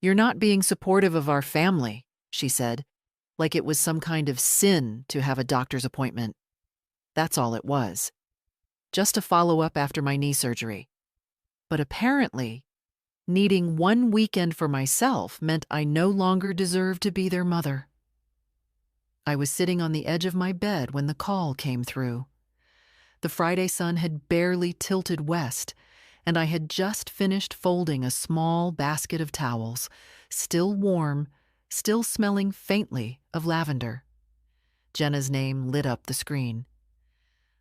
"You're not being supportive of our family," she said, like it was some kind of sin to have a doctor's appointment. That's all it was. Just a follow-up after my knee surgery. But apparently, needing one weekend for myself meant I no longer deserved to be their mother. I was sitting on the edge of my bed when the call came through. The Friday sun had barely tilted west, and I had just finished folding a small basket of towels, still warm, still smelling faintly of lavender. Jenna's name lit up the screen.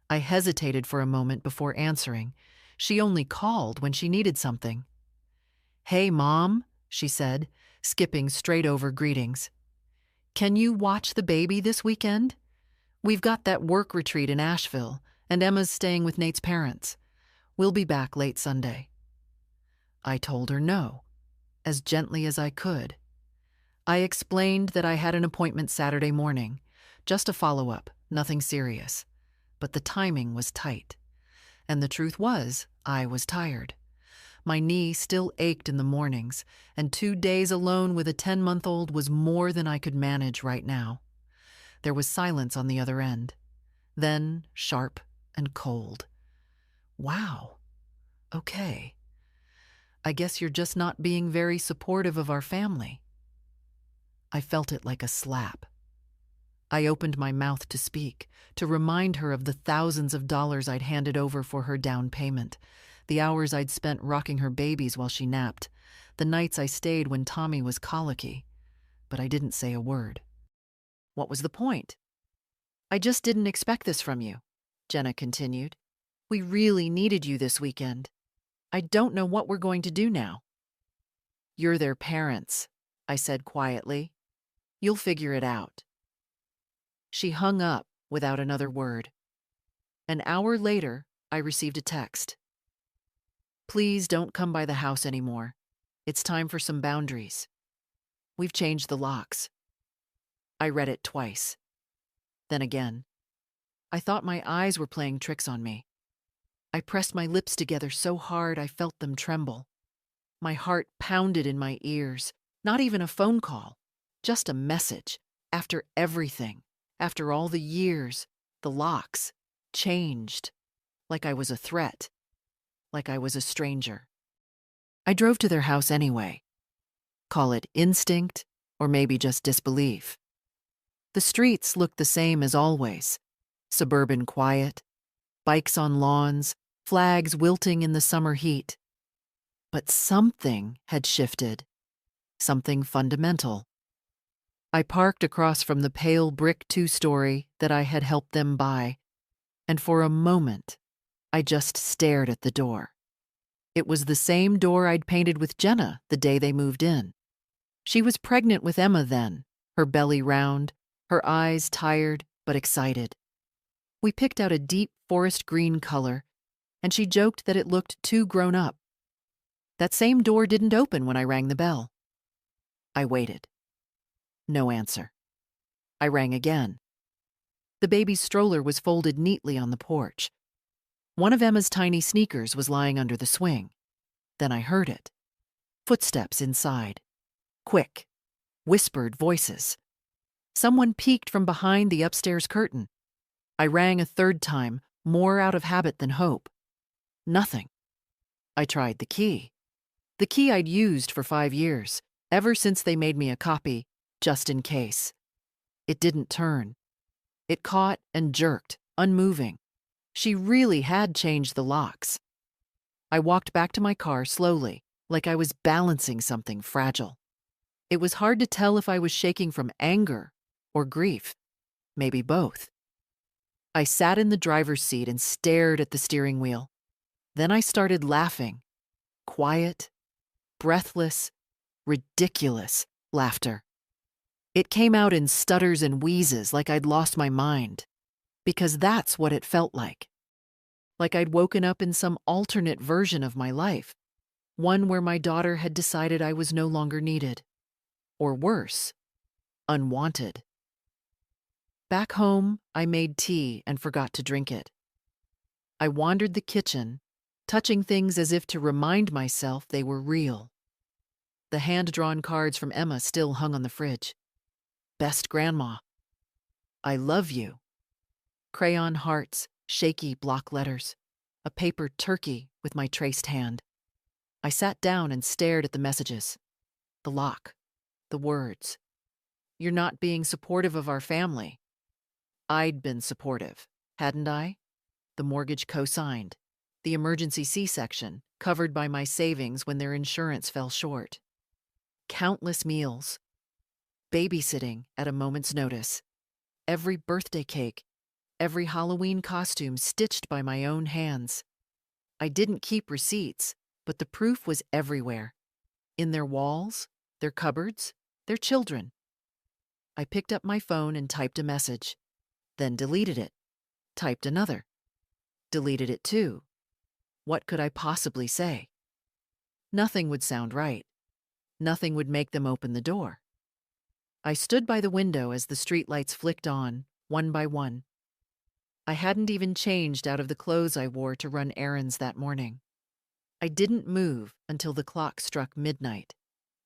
I hesitated for a moment before answering. She only called when she needed something. "Hey, Mom," she said, skipping straight over greetings. "Can you watch the baby this weekend? We've got that work retreat in Asheville, and Emma's staying with Nate's parents. We'll be back late Sunday." I told her no, as gently as I could. I explained that I had an appointment Saturday morning, just a follow-up, nothing serious. But the timing was tight. And the truth was, I was tired. My knee still ached in the mornings, and 2 days alone with a 10-month-old was more than I could manage right now. There was silence on the other end. Then sharp and cold. "Wow. Okay. I guess you're just not being very supportive of our family." I felt it like a slap. I opened my mouth to speak, to remind her of the thousands of dollars I'd handed over for her down payment, the hours I'd spent rocking her babies while she napped, the nights I stayed when Tommy was colicky. But I didn't say a word. "What was the point?" "I just didn't expect this from you," Jenna continued. "We really needed you this weekend. I don't know what we're going to do now." "You're their parents," I said quietly. "You'll figure it out." She hung up without another word. An hour later, I received a text. "Please don't come by the house anymore. It's time for some boundaries. We've changed the locks." I read it twice. Then again. I thought my eyes were playing tricks on me. I pressed my lips together so hard I felt them tremble. My heart pounded in my ears. Not even a phone call, just a message. After everything, after all the years, the locks changed. Like I was a threat. Like I was a stranger. I drove to their house anyway. Call it instinct, or maybe just disbelief. The streets looked the same as always. Suburban quiet, bikes on lawns, flags wilting in the summer heat. But something had shifted. Something fundamental. I parked across from the pale brick two-story that I had helped them buy, and for a moment, I just stared at the door. It was the same door I'd painted with Jenna the day they moved in. She was pregnant with Emma then, her belly round, her eyes tired but excited. We picked out a deep forest green color, and she joked that it looked too grown up. That same door didn't open when I rang the bell. I waited. No answer. I rang again. The baby's stroller was folded neatly on the porch. One of Emma's tiny sneakers was lying under the swing. Then I heard it. Footsteps inside. Quick, whispered voices. Someone peeked from behind the upstairs curtain. I rang a third time, more out of habit than hope. Nothing. I tried the key. The key I'd used for 5 years, ever since they made me a copy, just in case. It didn't turn. It caught and jerked, unmoving. She really had changed the locks. I walked back to my car slowly, like I was balancing something fragile. It was hard to tell if I was shaking from anger or grief, maybe both. I sat in the driver's seat and stared at the steering wheel. Then I started laughing. Quiet, breathless, ridiculous laughter. It came out in stutters and wheezes like I'd lost my mind, because that's what it felt like. Like I'd woken up in some alternate version of my life, one where my daughter had decided I was no longer needed. Or worse, unwanted. Back home, I made tea and forgot to drink it. I wandered the kitchen, touching things as if to remind myself they were real. The hand-drawn cards from Emma still hung on the fridge. Best grandma. I love you. Crayon hearts, shaky block letters. A paper turkey with my traced hand. I sat down and stared at the messages. The lock. The words. You're not being supportive of our family. I'd been supportive, hadn't I? The mortgage co-signed. The emergency C-section, covered by my savings when their insurance fell short. Countless meals. Babysitting at a moment's notice. Every birthday cake. Every Halloween costume stitched by my own hands. I didn't keep receipts, but the proof was everywhere. In their walls, their cupboards, their children. I picked up my phone and typed a message. Then deleted it. Typed another. Deleted it too. What could I possibly say? Nothing would sound right. Nothing would make them open the door. I stood by the window as the streetlights flicked on, one by one. I hadn't even changed out of the clothes I wore to run errands that morning. I didn't move until the clock struck midnight.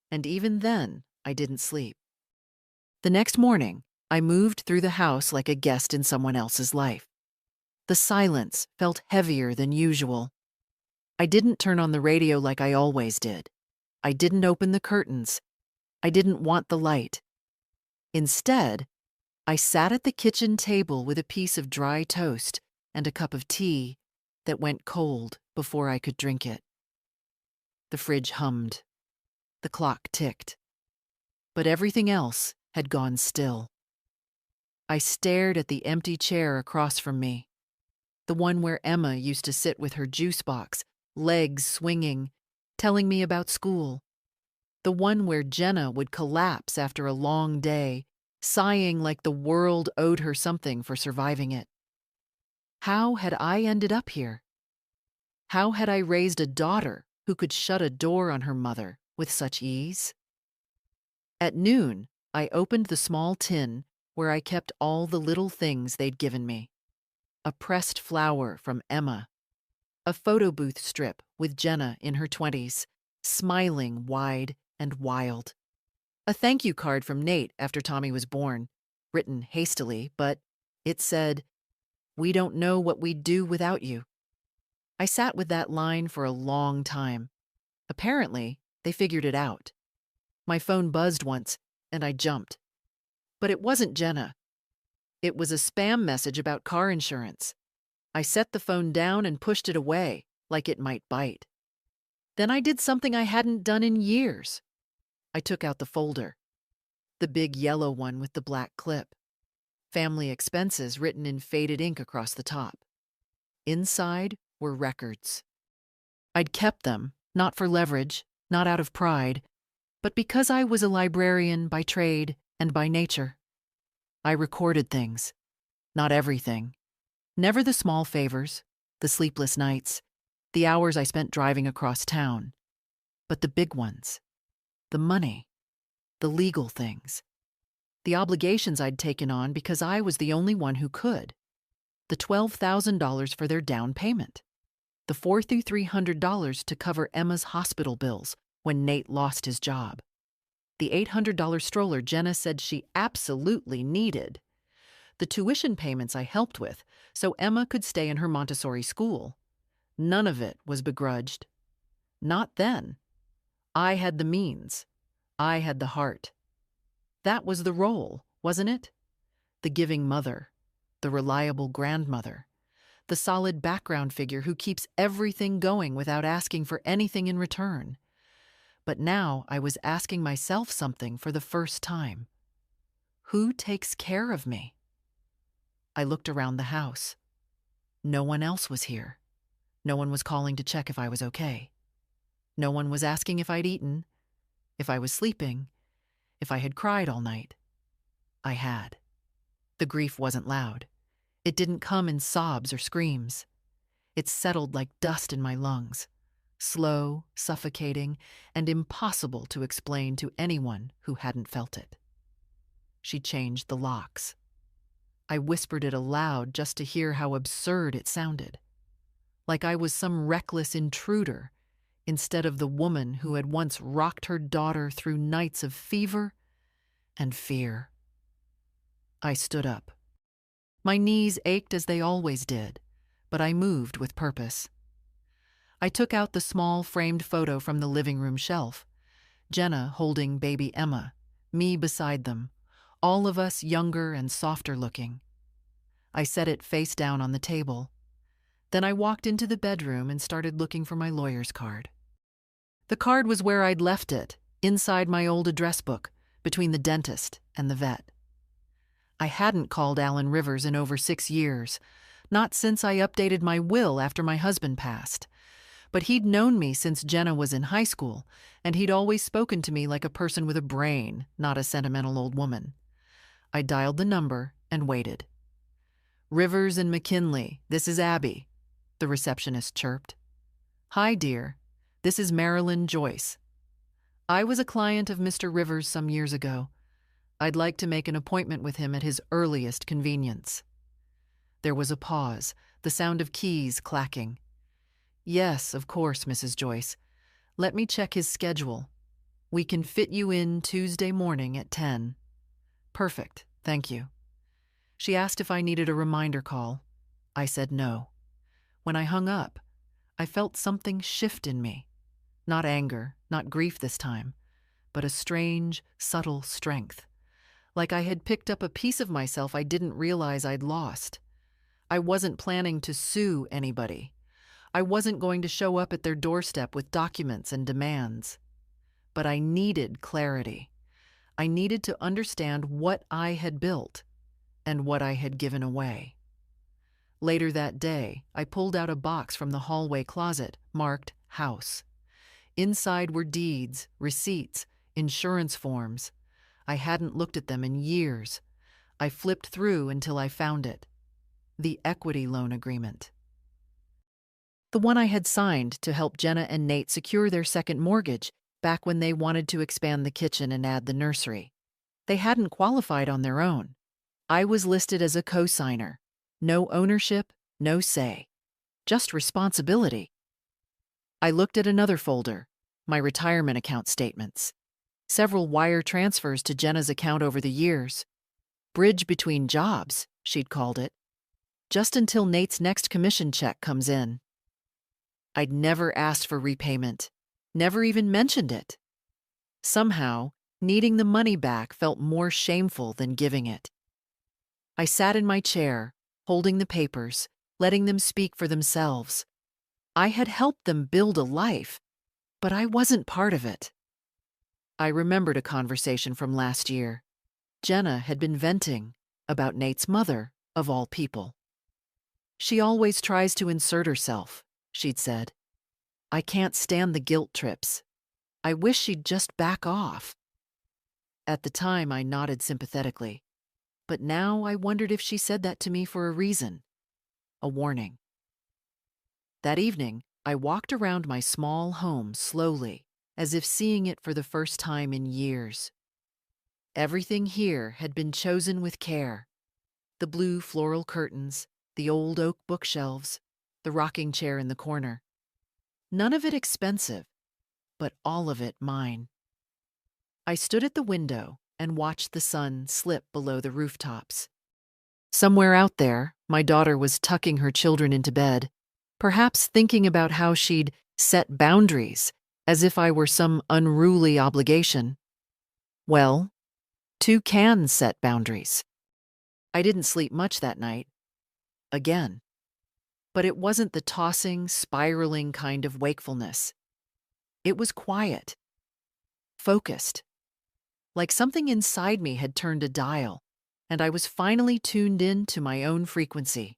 And even then, I didn't sleep. The next morning, I moved through the house like a guest in someone else's life. The silence felt heavier than usual. I didn't turn on the radio like I always did. I didn't open the curtains. I didn't want the light. Instead, I sat at the kitchen table with a piece of dry toast and a cup of tea that went cold before I could drink it. The fridge hummed. The clock ticked. But everything else had gone still. I stared at the empty chair across from me, the one where Emma used to sit with her juice box, legs swinging, telling me about school, the one where Jenna would collapse after a long day, sighing like the world owed her something for surviving it. How had I ended up here? How had I raised a daughter who could shut a door on her mother with such ease? At noon, I opened the small tin where I kept all the little things they'd given me. A pressed flower from Emma. A photo booth strip with Jenna in her 20s, smiling wide and wild. A thank you card from Nate after Tommy was born, written hastily, but it said, "We don't know what we'd do without you." I sat with that line for a long time. Apparently, they figured it out. My phone buzzed once, and I jumped. But it wasn't Jenna. It was a spam message about car insurance. I set the phone down and pushed it away, like it might bite. Then I did something I hadn't done in years. I took out the folder. The big yellow one with the black clip. Family expenses written in faded ink across the top. Inside were records. I'd kept them, not for leverage, not out of pride, but because I was a librarian by trade and by nature. I recorded things. Not everything. Never the small favors, the sleepless nights, the hours I spent driving across town. But the big ones. The money. The legal things. The obligations I'd taken on because I was the only one who could. The $12,000 for their down payment. The $4,300 to cover Emma's hospital bills when Nate lost his job. The $800 stroller Jenna said she absolutely needed. The tuition payments I helped with so Emma could stay in her Montessori school. None of it was begrudged. Not then. I had the means. I had the heart. That was the role, wasn't it? The giving mother, the reliable grandmother, the solid background figure who keeps everything going without asking for anything in return. But now I was asking myself something for the first time. Who takes care of me? I looked around the house. No one else was here. No one was calling to check if I was okay. No one was asking if I'd eaten, if I was sleeping, if I had cried all night. I had. The grief wasn't loud. It didn't come in sobs or screams. It settled like dust in my lungs, slow, suffocating, and impossible to explain to anyone who hadn't felt it. She changed the locks. I whispered it aloud just to hear how absurd it sounded. Like I was some reckless intruder, instead of the woman who had once rocked her daughter through nights of fever and fear. I stood up. My knees ached as they always did, but I moved with purpose. I took out the small framed photo from the living room shelf. Jenna holding baby Emma, me beside them, all of us younger and softer looking. I set it face down on the table. Then I walked into the bedroom and started looking for my lawyer's card. The card was where I'd left it, inside my old address book, between the dentist and the vet. I hadn't called Alan Rivers in over 6 years, not since I updated my will after my husband passed. But he'd known me since Jenna was in high school, and he'd always spoken to me like a person with a brain, not a sentimental old woman. I dialed the number and waited. "Rivers and McKinley, this is Abby," the receptionist chirped. "Hi, dear. This is Marilyn Joyce. I was a client of Mr. Rivers some years ago. I'd like to make an appointment with him at his earliest convenience." There was a pause, the sound of keys clacking. "Yes, of course, Mrs. Joyce. Let me check his schedule. We can fit you in Tuesday morning at 10. "Perfect, thank you." She asked if I needed a reminder call. I said no. When I hung up, I felt something shift in me. Not anger, not grief this time, but a strange, subtle strength. Like I had picked up a piece of myself I didn't realize I'd lost. I wasn't planning to sue anybody. I wasn't going to show up at their doorstep with documents and demands. But I needed clarity. I needed to understand what I had built and what I had given away. Later that day, I pulled out a box from the hallway closet marked House. Inside were deeds, receipts, insurance forms. I hadn't looked at them in years. I flipped through until I found it. The equity loan agreement. The one I had signed to help Jenna and Nate secure their second mortgage back when they wanted to expand the kitchen and add the nursery. They hadn't qualified on their own. I was listed as a co-signer. No ownership, no say. Just responsibility. I looked at another folder, my retirement account statements. Several wire transfers to Jenna's account over the years. Bridge between jobs, she'd called it. Just until Nate's next commission check comes in. I'd never asked for repayment, never even mentioned it. Somehow, needing the money back felt more shameful than giving it. I sat in my chair, holding the papers, letting them speak for themselves. I had helped them build a life, but I wasn't part of it. I remembered a conversation from last year. Jenna had been venting about Nate's mother, of all people. "She always tries to insert herself," she'd said. "I can't stand the guilt trips. I wish she'd just back off." At the time, I nodded sympathetically. But now I wondered if she said that to me for a reason. A warning. That evening, I walked around my small home slowly, as if seeing it for the first time in years. Everything here had been chosen with care. The blue floral curtains, the old oak bookshelves, the rocking chair in the corner. None of it expensive, but all of it mine. I stood at the window and watched the sun slip below the rooftops. Somewhere out there, my daughter was tucking her children into bed, perhaps thinking about how she'd set boundaries, as if I were some unruly obligation. Well, two can set boundaries. I didn't sleep much that night. Again. But it wasn't the tossing, spiraling kind of wakefulness. It was quiet, focused. Like something inside me had turned a dial, and I was finally tuned in to my own frequency.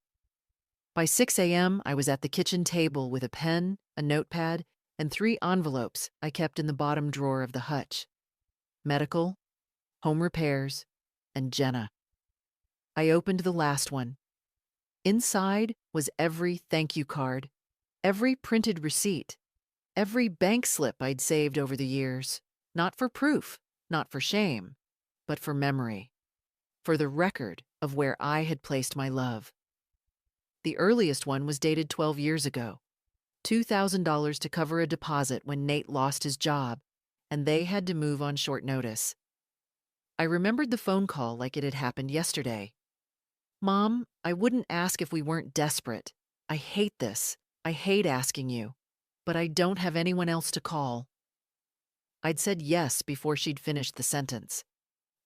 By 6 a.m., I was at the kitchen table with a pen, a notepad, and 3 envelopes I kept in the bottom drawer of the hutch. Medical, home repairs, and Jenna. I opened the last one. Inside was every thank you card, every printed receipt, every bank slip I'd saved over the years, not for proof, not for shame, but for memory, for the record of where I had placed my love. The earliest one was dated 12 years ago. $2,000 to cover a deposit when Nate lost his job, and they had to move on short notice. I remembered the phone call like it had happened yesterday. Mom, I wouldn't ask if we weren't desperate. I hate this. I hate asking you. But I don't have anyone else to call. I'd said yes before she'd finished the sentence.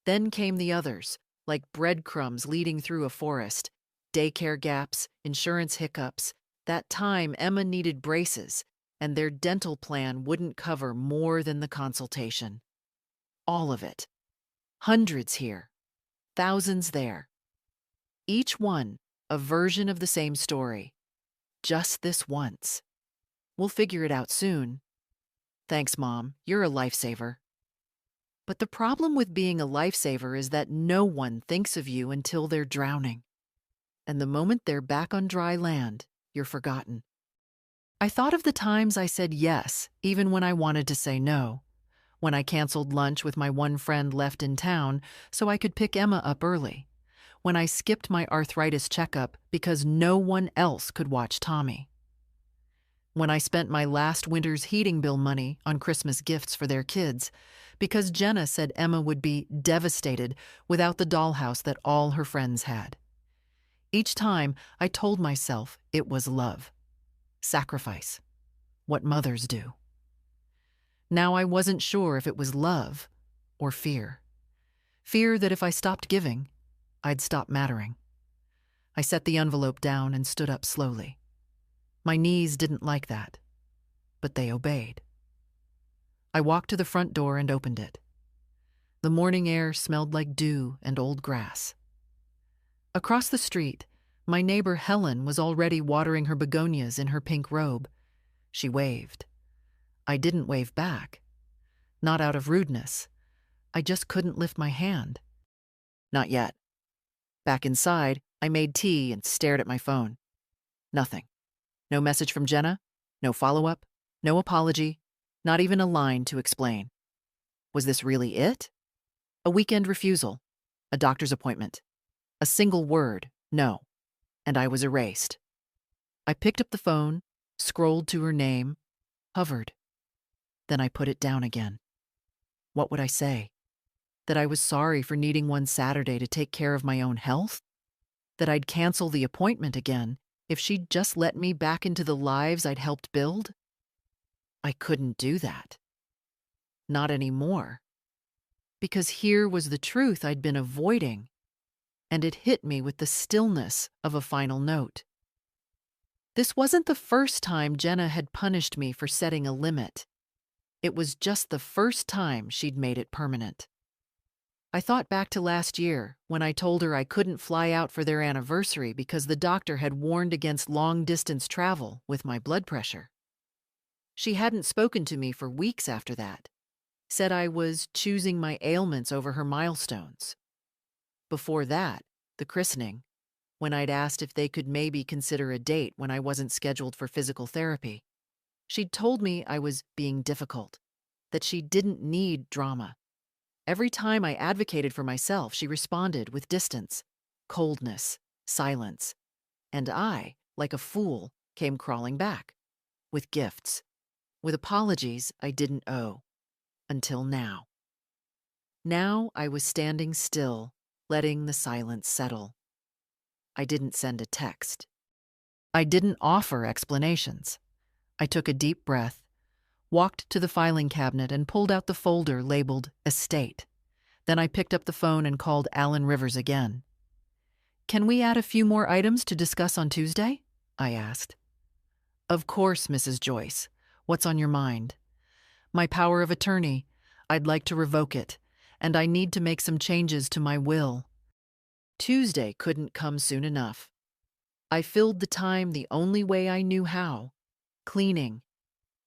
Then came the others, like breadcrumbs leading through a forest. Daycare gaps, insurance hiccups. That time Emma needed braces, and their dental plan wouldn't cover more than the consultation. All of it. Hundreds here. Thousands there. Each one a version of the same story. Just this once. We'll figure it out soon. Thanks, Mom. You're a lifesaver. But the problem with being a lifesaver is that no one thinks of you until they're drowning. And the moment they're back on dry land, you're forgotten. I thought of the times I said yes, even when I wanted to say no. When I canceled lunch with my one friend left in town so I could pick Emma up early. When I skipped my arthritis checkup because no one else could watch Tommy. When I spent my last winter's heating bill money on Christmas gifts for their kids because Jenna said Emma would be devastated without the dollhouse that all her friends had. Each time I told myself it was love, sacrifice, what mothers do. Now I wasn't sure if it was love or fear. Fear that if I stopped giving, I'd stop mattering. I set the envelope down and stood up slowly. My knees didn't like that, but they obeyed. I walked to the front door and opened it. The morning air smelled like dew and old grass. Across the street, my neighbor Helen was already watering her begonias in her pink robe. She waved. I didn't wave back. Not out of rudeness. I just couldn't lift my hand. Not yet. Back inside, I made tea and stared at my phone. Nothing. No message from Jenna, no follow-up, no apology, not even a line to explain. Was this really it? A weekend refusal, a doctor's appointment, a single word, no, and I was erased. I picked up the phone, scrolled to her name, hovered. Then I put it down again. What would I say? That I was sorry for needing one Saturday to take care of my own health? That I'd cancel the appointment again if she'd just let me back into the lives I'd helped build? I couldn't do that. Not anymore. Because here was the truth I'd been avoiding, and it hit me with the stillness of a final note. This wasn't the first time Jenna had punished me for setting a limit. It was just the first time she'd made it permanent. I thought back to last year when I told her I couldn't fly out for their anniversary because the doctor had warned against long-distance travel with my blood pressure. She hadn't spoken to me for weeks after that, said I was choosing my ailments over her milestones. Before that, the christening, when I'd asked if they could maybe consider a date when I wasn't scheduled for physical therapy. She'd told me I was being difficult, that she didn't need drama. Every time I advocated for myself, she responded with distance, coldness, silence. And I, like a fool, came crawling back, with gifts, with apologies I didn't owe, until now. Now I was standing still, letting the silence settle. I didn't send a text. I didn't offer explanations. I took a deep breath, walked to the filing cabinet and pulled out the folder labeled Estate. Then I picked up the phone and called Alan Rivers again. "Can we add a few more items to discuss on Tuesday?" I asked. "Of course, Mrs. Joyce. What's on your mind?" "My power of attorney. I'd like to revoke it, and I need to make some changes to my will." Tuesday couldn't come soon enough. I filled the time the only way I knew how, cleaning,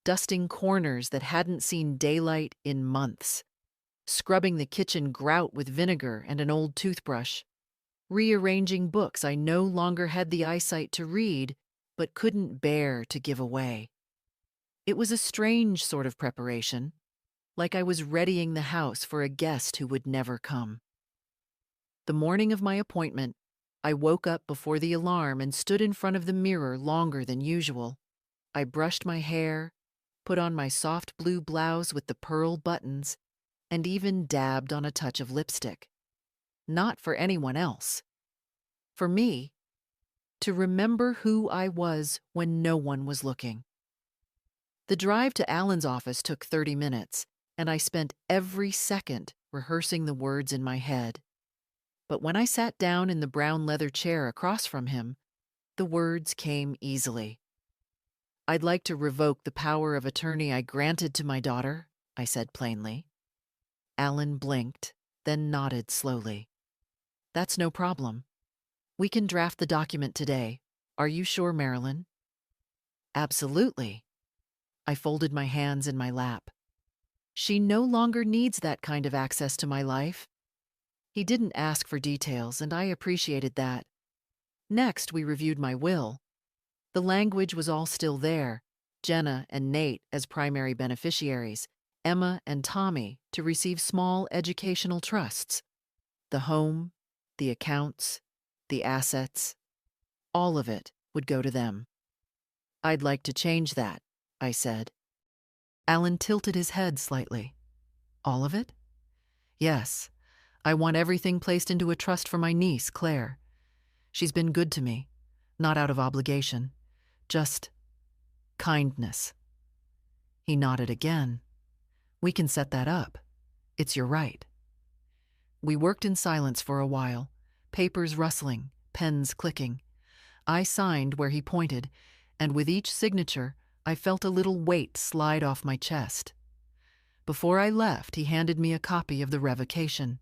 dusting corners that hadn't seen daylight in months, scrubbing the kitchen grout with vinegar and an old toothbrush, rearranging books I no longer had the eyesight to read but couldn't bear to give away. It was a strange sort of preparation, like I was readying the house for a guest who would never come. The morning of my appointment, I woke up before the alarm and stood in front of the mirror longer than usual. I brushed my hair, put on my soft blue blouse with the pearl buttons, and even dabbed on a touch of lipstick. Not for anyone else. For me, to remember who I was when no one was looking. The drive to Alan's office took 30 minutes, and I spent every second rehearsing the words in my head. But when I sat down in the brown leather chair across from him, the words came easily. "I'd like to revoke the power of attorney I granted to my daughter," I said plainly. Alan blinked, then nodded slowly. "That's no problem. We can draft the document today. Are you sure, Marilyn?" "Absolutely." I folded my hands in my lap. She no longer needs that kind of access to my life. He didn't ask for details, and I appreciated that. Next, we reviewed my will. The language was all still there. Jenna and Nate as primary beneficiaries, Emma and Tommy to receive small educational trusts. The home, the accounts, the assets, all of it would go to them. "I'd like to change that," I said. Alan tilted his head slightly. "All of it?" "Yes. I want everything placed into a trust for my niece, Claire. She's been good to me, not out of obligation, just kindness." He nodded again. "We can set that up. It's your right." We worked in silence for a while, papers rustling, pens clicking. I signed where he pointed, and with each signature, I felt a little weight slide off my chest. Before I left, he handed me a copy of the revocation.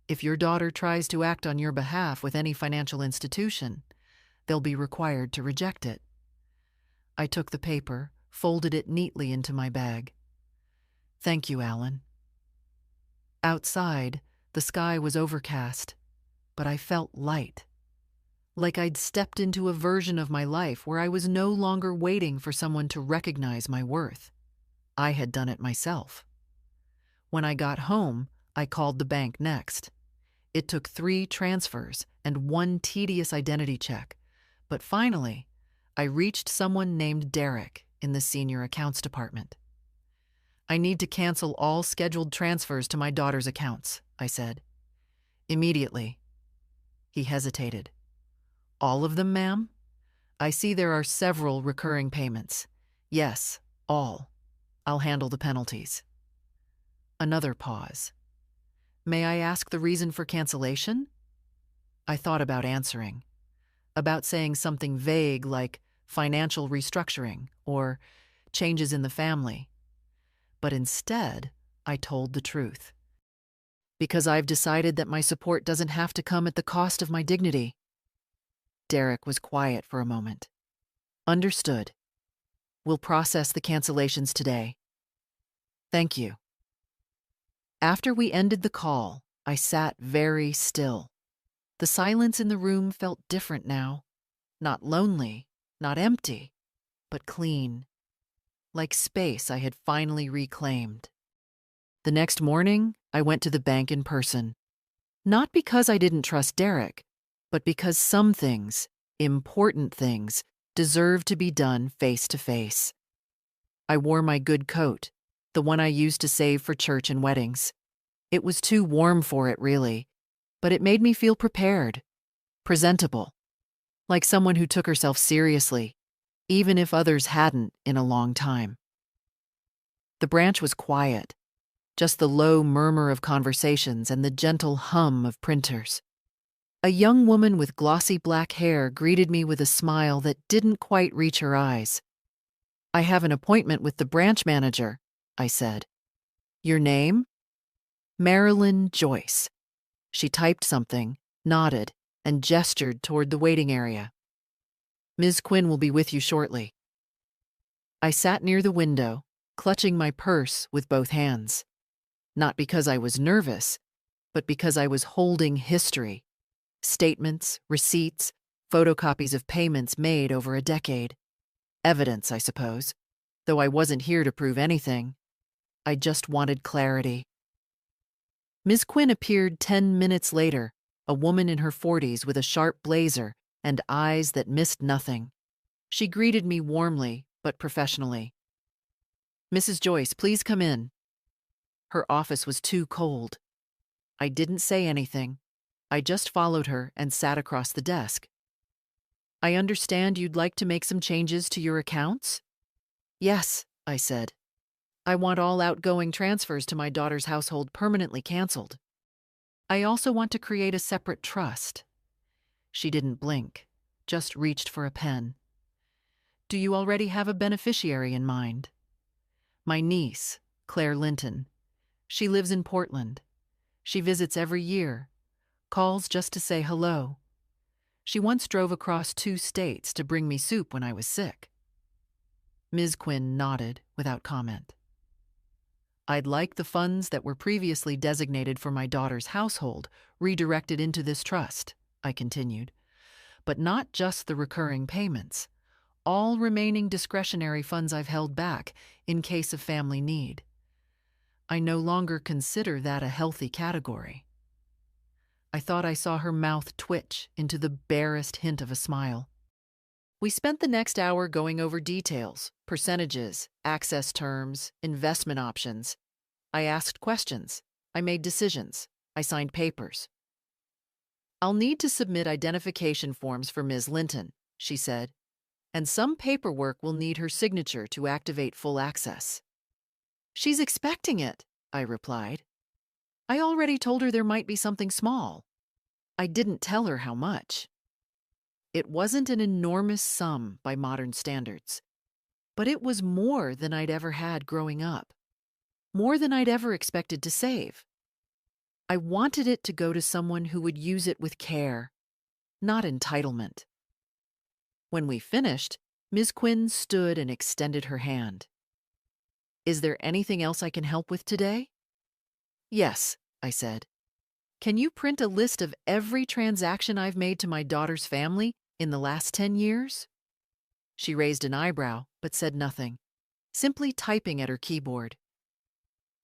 "If your daughter tries to act on your behalf with any financial institution, they'll be required to reject it." I took the paper, folded it neatly into my bag. "Thank you, Alan." Outside, the sky was overcast, but I felt light. Like I'd stepped into a version of my life where I was no longer waiting for someone to recognize my worth. I had done it myself. When I got home, I called the bank next. It took 3 transfers and 1 tedious identity check, but finally, I reached someone named Derek in the senior accounts department. "I need to cancel all scheduled transfers to my daughter's accounts," I said. "Immediately." He hesitated. "All of them, ma'am? I see there are several recurring payments." "Yes, all. I'll handle the penalties." Another pause. "May I ask the reason for cancellation?" I thought about answering, about saying something vague like financial restructuring or changes in the family. But instead, I told the truth. "Because I've decided that my support doesn't have to come at the cost of my dignity." Derek was quiet for a moment. "Understood. We'll process the cancellations today." "Thank you." After we ended the call, I sat very still. The silence in the room felt different now. Not lonely, not empty, but clean. Like space I had finally reclaimed. The next morning, I went to the bank in person. Not because I didn't trust Derek, but because some things, important things, deserved to be done face to face. I wore my good coat, the one I used to save for church and weddings. It was too warm for it, really, but it made me feel prepared, presentable, like someone who took herself seriously, even if others hadn't in a long time. The branch was quiet, just the low murmur of conversations and the gentle hum of printers. A young woman with glossy black hair greeted me with a smile that didn't quite reach her eyes. "I have an appointment with the branch manager," I said. "Your name?" "Marilyn Joyce." She typed something, nodded, and gestured toward the waiting area. "Ms. Quinn will be with you shortly." I sat near the window, clutching my purse with both hands. Not because I was nervous, but because I was holding history. Statements, receipts, photocopies of payments made over a decade. Evidence, I suppose, though I wasn't here to prove anything. I just wanted clarity. Ms. Quinn appeared 10 minutes later, a woman in her 40s with a sharp blazer and eyes that missed nothing. She greeted me warmly, but professionally. "Mrs. Joyce, please come in." Her office was too cold. I didn't say anything. I just followed her and sat across the desk. "I understand you'd like to make some changes to your accounts?" "Yes," I said. "I want all outgoing transfers to my daughter's household permanently canceled. I also want to create a separate trust." She didn't blink, just reached for a pen. "Do you already have a beneficiary in mind?" "My niece, Claire Linton. She lives in Portland. She visits every year, calls just to say hello. She once drove across 2 states to bring me soup when I was sick." Ms. Quinn nodded without comment. "I'd like the funds that were previously designated for my daughter's household redirected into this trust," I continued. "But not just the recurring payments. All remaining discretionary funds I've held back in case of family need. I no longer consider that a healthy category." I thought I saw her mouth twitch into the barest hint of a smile. We spent the next hour going over details, percentages, access terms, investment options. I asked questions. I made decisions. I signed papers. "I'll need to submit identification forms for Ms. Linton," she said, "and some paperwork will need her signature to activate full access." "She's expecting it," I replied. "I already told her there might be something small. I didn't tell her how much." It wasn't an enormous sum by modern standards, but it was more than I'd ever had growing up, more than I'd ever expected to save. I wanted it to go to someone who would use it with care, not entitlement. When we finished, Ms. Quinn stood and extended her hand. "Is there anything else I can help with today?" "Yes," I said. "Can you print a list of every transaction I've made to my daughter's family in the last 10 years? She raised an eyebrow, but said nothing, simply typing at her keyboard.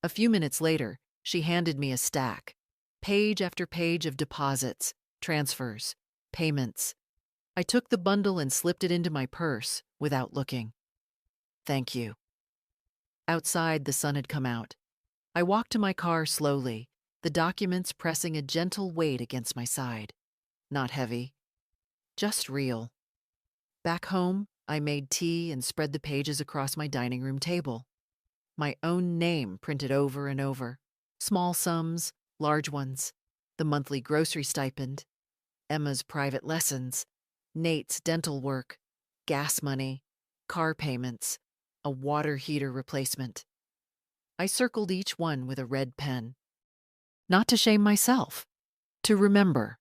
A few minutes later, she handed me a stack, page after page of deposits, transfers, payments. I took the bundle and slipped it into my purse without looking. "Thank you." Outside, the sun had come out. I walked to my car slowly, the documents pressing a gentle weight against my side. Not heavy, just real. Back home, I made tea and spread the pages across my dining room table. My own name printed over and over. Small sums, large ones. The monthly grocery stipend, Emma's private lessons, Nate's dental work, gas money, car payments, a water heater replacement. I circled each one with a red pen. Not to shame myself, to remember.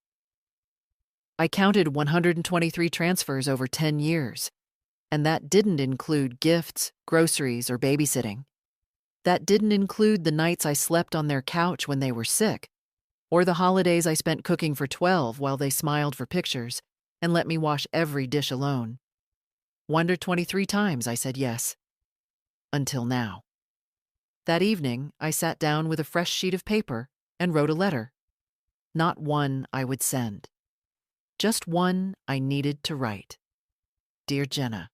I counted 123 transfers over 10 years, and that didn't include gifts, groceries, or babysitting. That didn't include the nights I slept on their couch when they were sick, or the holidays I spent cooking for 12 while they smiled for pictures and let me wash every dish alone. 123 times I said yes. Until now. That evening, I sat down with a fresh sheet of paper and wrote a letter. Not one I would send. Just one I needed to write. "Dear Jenna,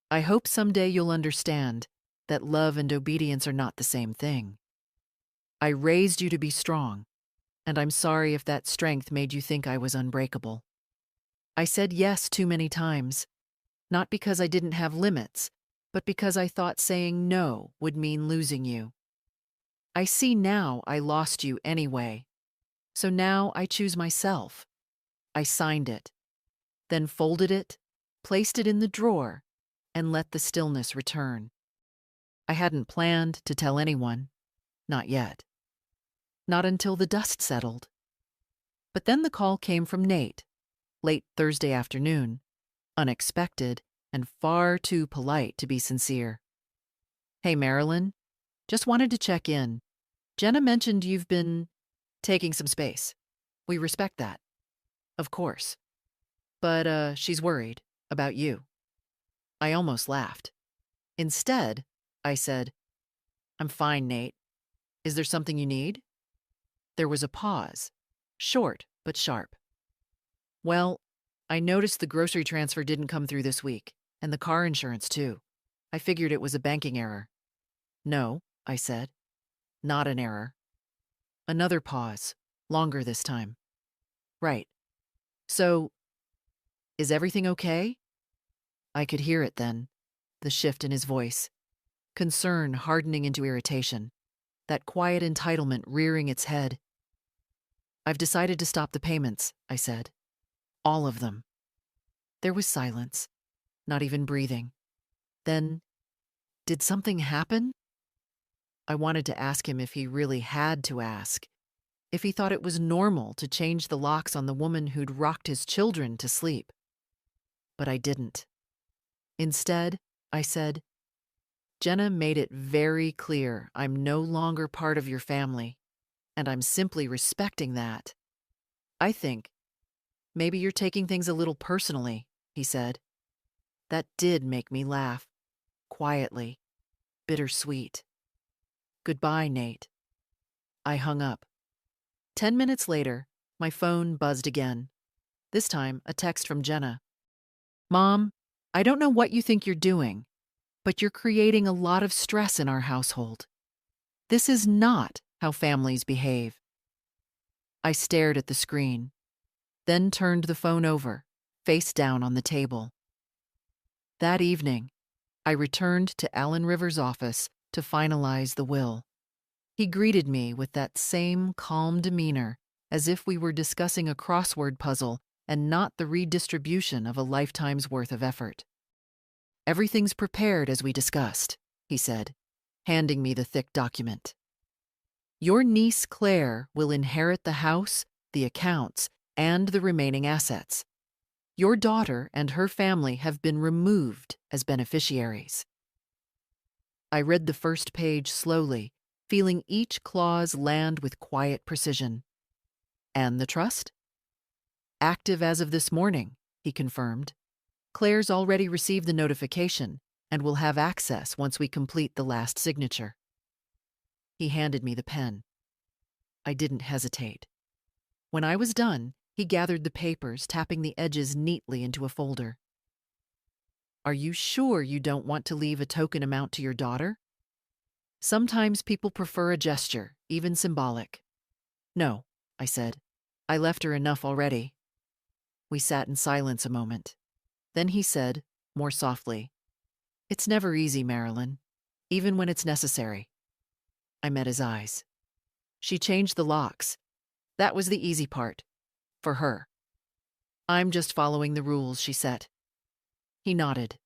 I hope someday you'll understand that love and obedience are not the same thing. I raised you to be strong, and I'm sorry if that strength made you think I was unbreakable. I said yes too many times, not because I didn't have limits, but because I thought saying no would mean losing you. I see now I lost you anyway, so now I choose myself. I signed it, then folded it, placed it in the drawer, and let the stillness return. I hadn't planned to tell anyone, not yet. Not until the dust settled. But then the call came from Nate, late Thursday afternoon, unexpected and far too polite to be sincere. "Hey, Marilyn, just wanted to check in. Jenna mentioned you've been taking some space. We respect that. Of course. But she's worried about you." I almost laughed. Instead, I said, "I'm fine, Nate. Is there something you need?" There was a pause, short but sharp. "Well, I noticed the grocery transfer didn't come through this week, And the car insurance, too. I figured it was a banking error. No, I said. Not an error. Another pause. Longer this time. Right. So, is everything okay? I could hear it then, the shift in his voice. Concern hardening into irritation. That quiet entitlement rearing its head. I've decided to stop the payments, I said. All of them. There was silence, not even breathing. Then, did something happen? I wanted to ask him if he really had to ask, if he thought it was normal to change the locks on the woman who'd rocked his children to sleep. But I didn't. Instead, I said, Jenna made it very clear I'm no longer part of your family, and I'm simply respecting that. I think maybe you're taking things a little personally, he said. That did make me laugh, quietly, bittersweet. Goodbye, Nate. I hung up. 10 minutes later, my phone buzzed again. This time, a text from Jenna. Mom, I don't know what you think you're doing, but you're creating a lot of stress in our household. This is not how families behave. I stared at the screen, then turned the phone over, face down on the table. That evening, I returned to Alan Rivers' office to finalize the will. He greeted me with that same calm demeanor, as if we were discussing a crossword puzzle and not the redistribution of a lifetime's worth of effort. Everything's prepared as we discussed, he said, handing me the thick document. Your niece Claire will inherit the house, the accounts, and the remaining assets. Your daughter and her family have been removed as beneficiaries. I read the first page slowly, feeling each clause land with quiet precision. And the trust? Active as of this morning, he confirmed. Claire's already received the notification and will have access once we complete the last signature. He handed me the pen. I didn't hesitate. When I was done, he gathered the papers, tapping the edges neatly into a folder. Are you sure you don't want to leave a token amount to your daughter? Sometimes people prefer a gesture, even symbolic. No, I said. I left her enough already. We sat in silence a moment. Then he said, more softly, It's never easy, Marilyn, even when it's necessary. I met his eyes. She changed the locks. That was the easy part. For her. I'm just following the rules she set. He nodded.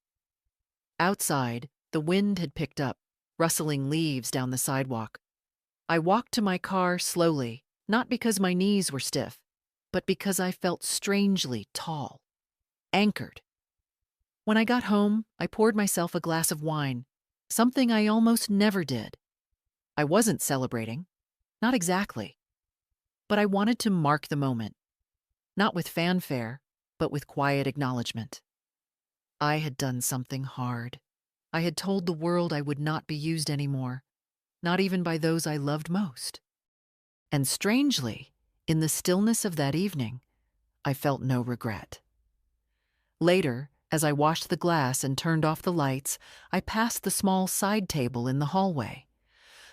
Outside, the wind had picked up, rustling leaves down the sidewalk. I walked to my car slowly, not because my knees were stiff, but because I felt strangely tall, anchored. When I got home, I poured myself a glass of wine, something I almost never did. I wasn't celebrating, not exactly, but I wanted to mark the moment, not with fanfare, but with quiet acknowledgement. I had done something hard. I had told the world I would not be used anymore, not even by those I loved most. And strangely, in the stillness of that evening, I felt no regret. Later, as I washed the glass and turned off the lights, I passed the small side table in the hallway,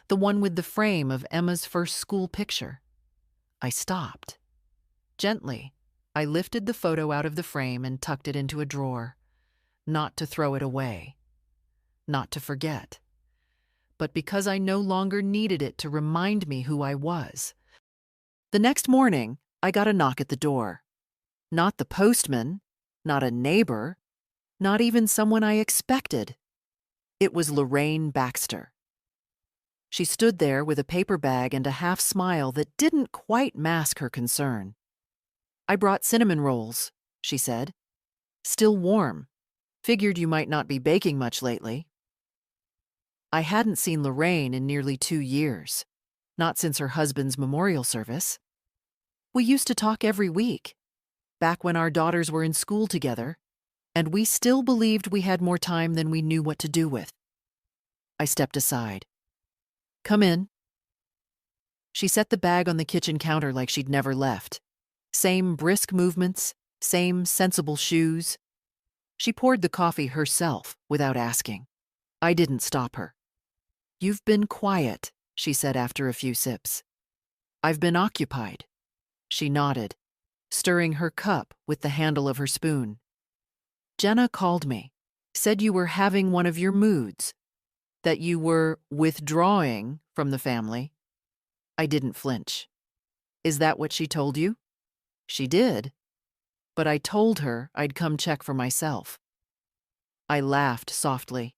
the one with the frame of Emma's first school picture. I stopped. Gently, I lifted the photo out of the frame and tucked it into a drawer, not to throw it away, not to forget, but because I no longer needed it to remind me who I was. The next morning, I got a knock at the door. Not the postman, not a neighbor, not even someone I expected. It was Lorraine Baxter. She stood there with a paper bag and a half smile that didn't quite mask her concern. I brought cinnamon rolls, she said. Still warm. Figured you might not be baking much lately. I hadn't seen Lorraine in nearly 2 years, not since her husband's memorial service. We used to talk every week, back when our daughters were in school together, and we still believed we had more time than we knew what to do with. I stepped aside. Come in. She set the bag on the kitchen counter like she'd never left. Same brisk movements, same sensible shoes. She poured the coffee herself without asking. I didn't stop her. "You've been quiet," she said after a few sips. "I've been occupied." She nodded, stirring her cup with the handle of her spoon. "Jenna called me, said you were having one of your moods, that you were withdrawing from the family." I didn't flinch. "Is that what she told you?" "She did, but I told her I'd come check for myself." I laughed softly.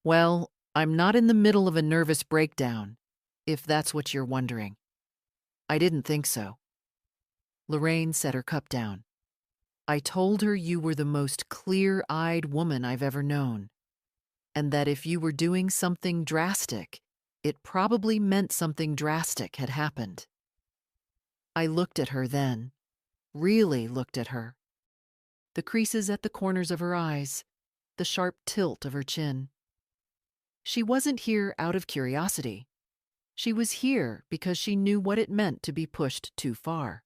"Well, I'm not in the middle of a nervous breakdown, if that's what you're wondering." I didn't think so. Lorraine set her cup down. "I told her you were the most clear-eyed woman I've ever known, and that if you were doing something drastic, it probably meant something drastic had happened." I looked at her then, really looked at her. The creases at the corners of her eyes, the sharp tilt of her chin. She wasn't here out of curiosity. She was here because she knew what it meant to be pushed too far.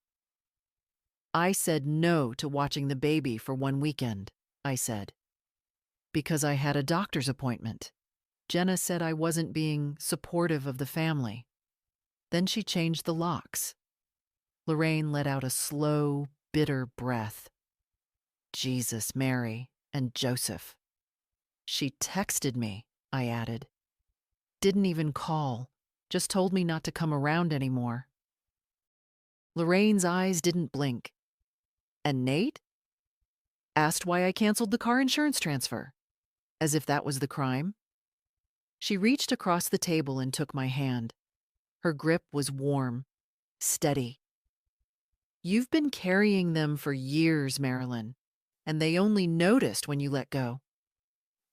"I said no to watching the baby for one weekend," I said. "Because I had a doctor's appointment. Jenna said I wasn't being supportive of the family." Then she changed the locks. Lorraine let out a slow, bitter breath. "Jesus, Mary, and Joseph." "She texted me," I added. "Didn't even call, just told me not to come around anymore." Lorraine's eyes didn't blink. "And Nate?" "Asked why I canceled the car insurance transfer. As if that was the crime." She reached across the table and took my hand. Her grip was warm, steady. "You've been carrying them for years, Marilyn, and they only noticed when you let go."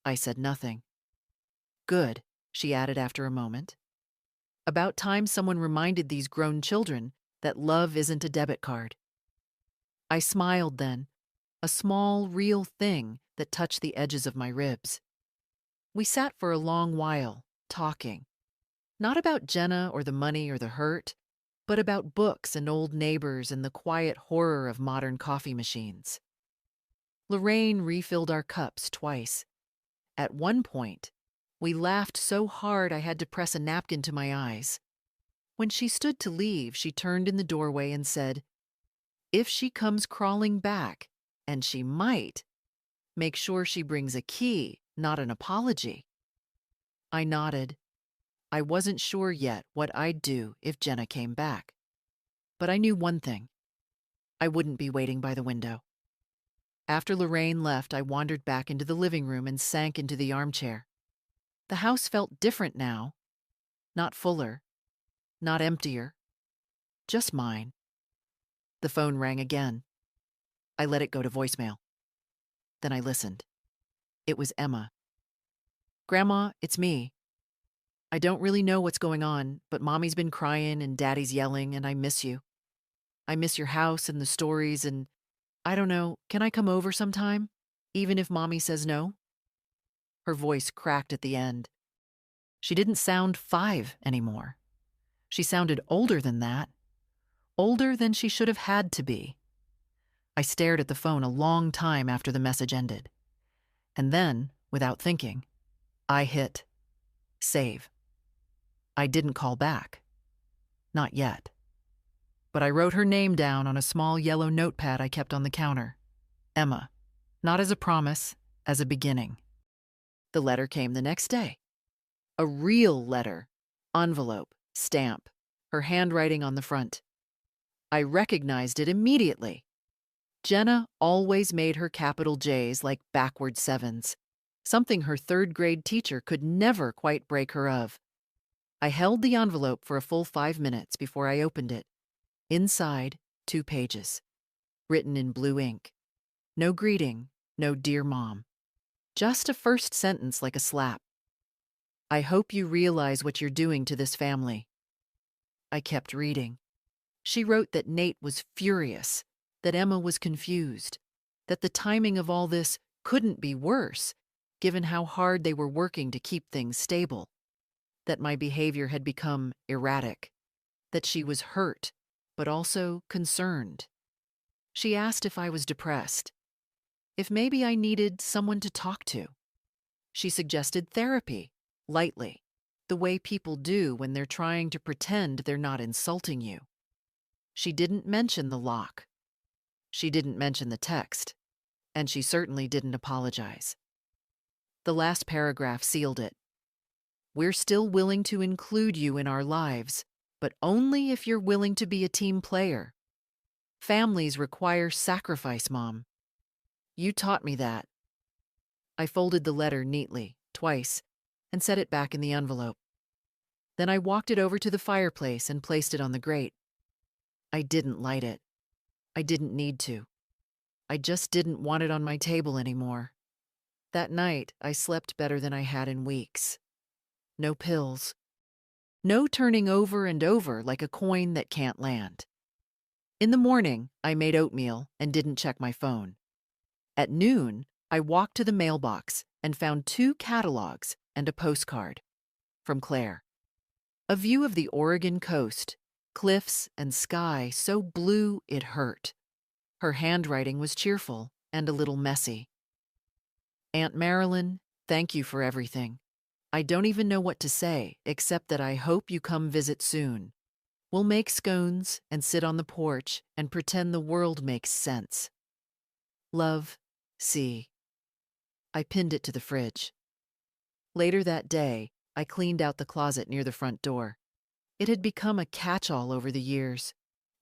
I said nothing. "Good," she added after a moment. "About time someone reminded these grown children that love isn't a debit card." I smiled then, a small, real thing that touched the edges of my ribs. We sat for a long while, talking. Not about Jenna or the money or the hurt, but about books and old neighbors and the quiet horror of modern coffee machines. Lorraine refilled our cups twice. At one point, we laughed so hard I had to press a napkin to my eyes. When she stood to leave, she turned in the doorway and said, "If she comes crawling back, and she might, make sure she brings a key, not an apology." I nodded. I wasn't sure yet what I'd do if Jenna came back. But I knew one thing. I wouldn't be waiting by the window. After Lorraine left, I wandered back into the living room and sank into the armchair. The house felt different now. Not fuller. Not emptier. Just mine. The phone rang again. I let it go to voicemail. Then I listened. It was Emma. "Grandma, it's me. I don't really know what's going on, but Mommy's been crying and Daddy's yelling, and I miss you. I miss your house and the stories, and I don't know, can I come over sometime, even if Mommy says no?" Her voice cracked at the end. She didn't sound 5 anymore. She sounded older than that. Older than she should have had to be. I stared at the phone a long time after the message ended. And then, without thinking, I hit save. I didn't call back. Not yet. But I wrote her name down on a small yellow notepad I kept on the counter. Emma. Not as a promise, as a beginning. The letter came the next day. A real letter. Envelope, stamp, her handwriting on the front. I recognized it immediately. Jenna always made her capital J's like backward 7s, something her 3rd-grade teacher could never quite break her of. I held the envelope for a full 5 minutes before I opened it. Inside, 2 pages, written in blue ink. No greeting, no dear Mom. Just a first sentence like a slap. "I hope you realize what you're doing to this family." I kept reading. She wrote that Nate was furious, that Emma was confused, that the timing of all this couldn't be worse, given how hard they were working to keep things stable, that my behavior had become erratic, that she was hurt, but also concerned. She asked if I was depressed. if maybe I needed someone to talk to. She suggested therapy, lightly, the way people do when they're trying to pretend they're not insulting you. She didn't mention the lock. She didn't mention the text. And she certainly didn't apologize. The last paragraph sealed it. We're still willing to include you in our lives, but only if you're willing to be a team player. Families require sacrifice, Mom. You taught me that. I folded the letter neatly, twice, and set it back in the envelope. Then I walked it over to the fireplace and placed it on the grate. I didn't light it. I didn't need to. I just didn't want it on my table anymore. That night, I slept better than I had in weeks. No pills. No turning over and over like a coin that can't land. In the morning, I made oatmeal and didn't check my phone. At noon, I walked to the mailbox and found 2 catalogs and a postcard. From Claire. A view of the Oregon coast, cliffs and sky so blue it hurt. Her handwriting was cheerful and a little messy. Aunt Marilyn, thank you for everything. I don't even know what to say, except that I hope you come visit soon. We'll make scones and sit on the porch and pretend the world makes sense. Love, C. I pinned it to the fridge. Later that day, I cleaned out the closet near the front door. It had become a catch-all over the years.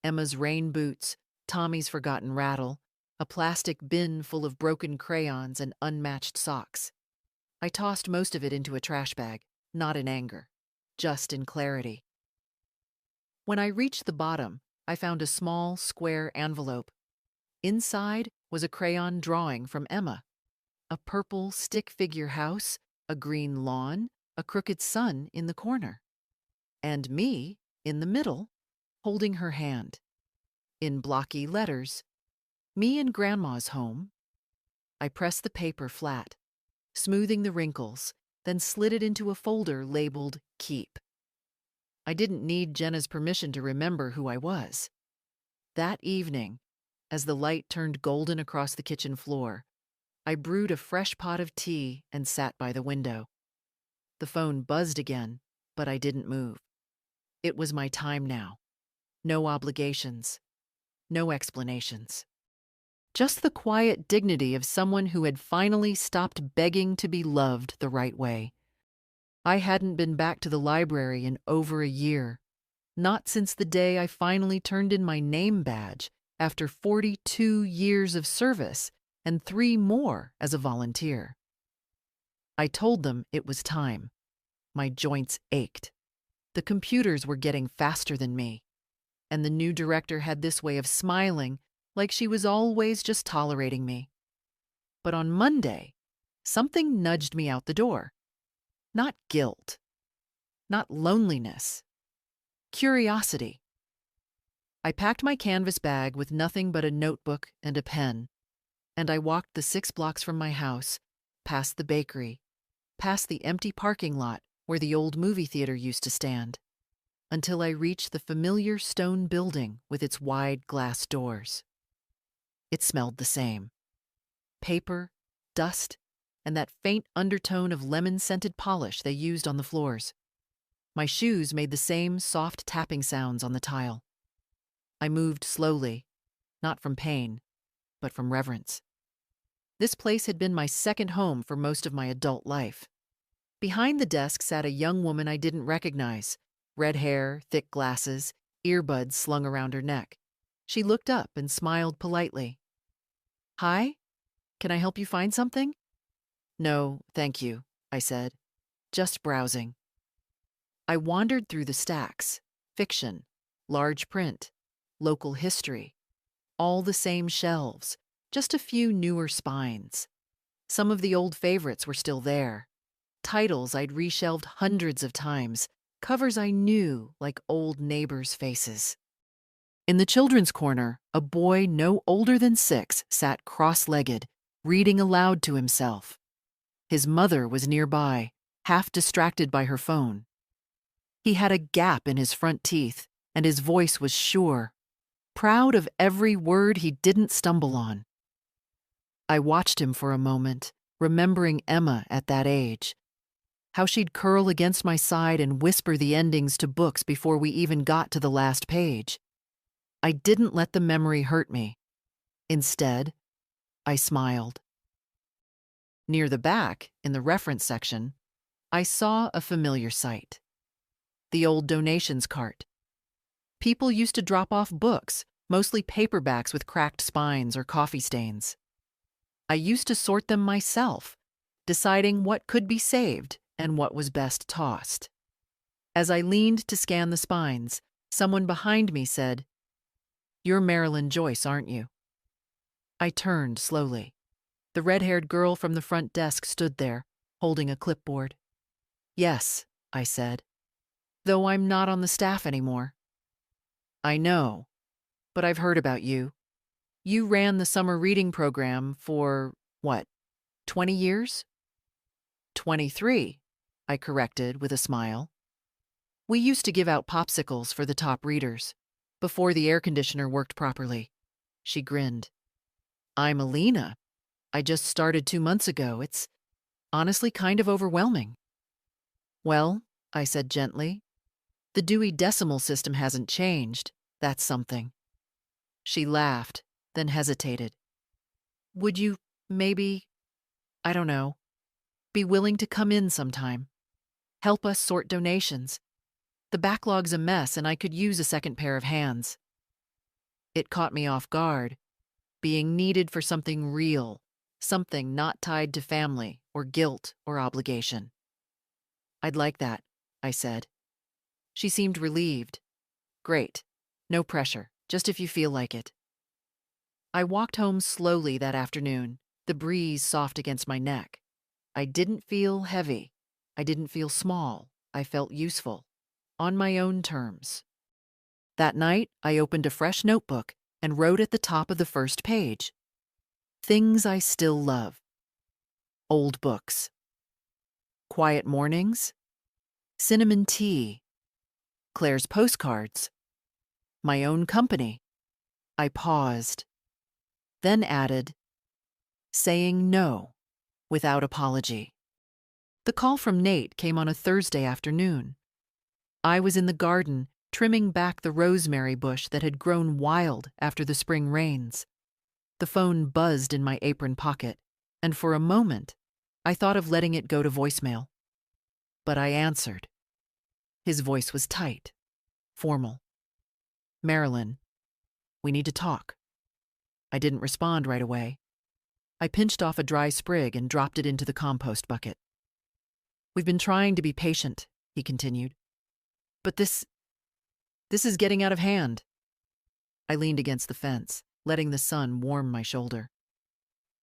Emma's rain boots, Tommy's forgotten rattle, a plastic bin full of broken crayons and unmatched socks. I tossed most of it into a trash bag, not in anger, just in clarity. When I reached the bottom, I found a small, square envelope. Inside was a crayon drawing from Emma. A purple stick figure house, a green lawn, a crooked sun in the corner. And me, in the middle, holding her hand. In blocky letters, me in Grandma's home. I pressed the paper flat, smoothing the wrinkles, then slid it into a folder labeled Keep. I didn't need Jenna's permission to remember who I was. That evening, as the light turned golden across the kitchen floor, I brewed a fresh pot of tea and sat by the window. The phone buzzed again, but I didn't move. It was my time now. No obligations. No explanations. Just the quiet dignity of someone who had finally stopped begging to be loved the right way. I hadn't been back to the library in over a year, not since the day I finally turned in my name badge after 42 years of service and 3 more as a volunteer. I told them it was time. My joints ached. The computers were getting faster than me, and the new director had this way of smiling like she was always just tolerating me. But on Monday, something nudged me out the door. Not guilt, not loneliness, curiosity. I packed my canvas bag with nothing but a notebook and a pen, and I walked the 6 blocks from my house, past the bakery, past the empty parking lot where the old movie theater used to stand, until I reached the familiar stone building with its wide glass doors. It smelled the same. Paper, dust, and that faint undertone of lemon-scented polish they used on the floors. My shoes made the same soft tapping sounds on the tile. I moved slowly, not from pain, but from reverence. This place had been my second home for most of my adult life. Behind the desk sat a young woman I didn't recognize. Red hair, thick glasses, earbuds slung around her neck. She looked up and smiled politely. "Hi, can I help you find something?" "No, thank you," I said. "Just browsing." I wandered through the stacks. Fiction, large print, local history. All the same shelves, just a few newer spines. Some of the old favorites were still there. Titles I'd reshelved hundreds of times. Covers I knew like old neighbors' faces. In the children's corner, a boy no older than 6 sat cross-legged, reading aloud to himself. His mother was nearby, half distracted by her phone. He had a gap in his front teeth, and his voice was sure, proud of every word he didn't stumble on. I watched him for a moment, remembering Emma at that age. How she'd curl against my side and whisper the endings to books before we even got to the last page. I didn't let the memory hurt me. Instead, I smiled. Near the back, in the reference section, I saw a familiar sight. The old donations cart. People used to drop off books, mostly paperbacks with cracked spines or coffee stains. I used to sort them myself, deciding what could be saved and what was best tossed. As I leaned to scan the spines, someone behind me said, "You're Marilyn Joyce, aren't you?" I turned slowly. The red-haired girl from the front desk stood there, holding a clipboard. "Yes," I said, "though I'm not on the staff anymore." "I know, but I've heard about you. You ran the summer reading program for, what, 20 years?" 23, I corrected with a smile. "We used to give out popsicles for the top readers, before the air conditioner worked properly." She grinned. "I'm Alina. I just started 2 months ago. It's honestly kind of overwhelming." "Well," I said gently, "the Dewey Decimal System hasn't changed. That's something." She laughed, then hesitated. "Would you maybe, I don't know, be willing to come in sometime? Help us sort donations. The backlog's a mess and I could use a second pair of hands." It caught me off guard, being needed for something real, something not tied to family or guilt or obligation. "I'd like that," I said. She seemed relieved. "Great. No pressure, just if you feel like it." I walked home slowly that afternoon, the breeze soft against my neck. I didn't feel heavy. I didn't feel small. I felt useful, on my own terms. That night, I opened a fresh notebook and wrote at the top of the first page, "Things I still love. Old books. Quiet mornings. Cinnamon tea. Claire's postcards. My own company." I paused, then added, "Saying no, without apology." The call from Nate came on a Thursday afternoon. I was in the garden, trimming back the rosemary bush that had grown wild after the spring rains. The phone buzzed in my apron pocket, and for a moment, I thought of letting it go to voicemail. But I answered. His voice was tight, formal. "Marilyn, we need to talk." I didn't respond right away. I pinched off a dry sprig and dropped it into the compost bucket. "We've been trying to be patient," he continued. "But this is getting out of hand." I leaned against the fence, letting the sun warm my shoulder.